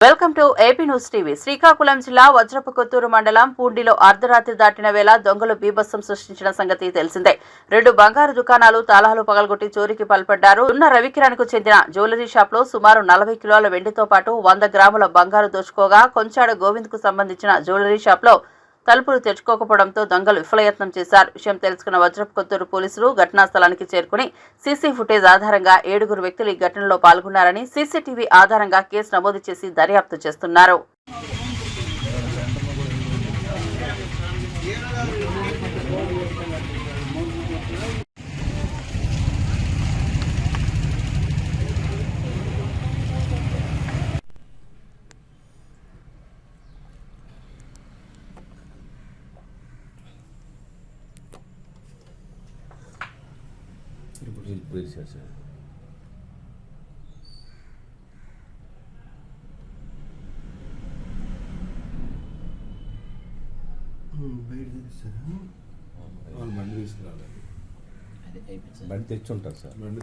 Welcome to AP news TV. Srikakulam జిల్లా వజ్రపు కొత్తూరు మండలం పూండిలో అర్ధరాత్రి దాటిన వేళ దొంగలు బీభత్సం సృష్టించిన సంగతి తెలిసిందే. 2 బంగారు దుకాణాలు తాళాలు పగలగొట్టి చోరీకి పాల్పడ్డారు. ఉన్న రవికిరణ్ కు చెందిన జ్యువెలరీ షాప్ లో సుమారు 40 కిలోల వెండితో పాటు 100 గ్రాముల బంగారు దోచుకోగా, కొంచాడ గోవింద్ కు సంబంధించిన జ్యువెలరీ షాప్ లో తలుపులు తెరుచుకోకపోవడంతో దొంగలు విఫలయత్నం చేశారు. విషయం తెలుసుకున్న వజ్రపు కొత్తూరు పోలీసులు ఘటనా స్థలానికి చేరుకుని సీసీ ఫుటేజ్ ఆధారంగా 7 వ్యక్తులు ఈ ఘటనలో పాల్గొన్నారని, సీసీటీవీ ఆధారంగా కేసు నమోదు చేసి దర్యాప్తు చేస్తున్నారు. ఇప్పుడు సార్ బండి తీసుకురావాలి. బండి తెచ్చి ఉంటారు సార్. బండి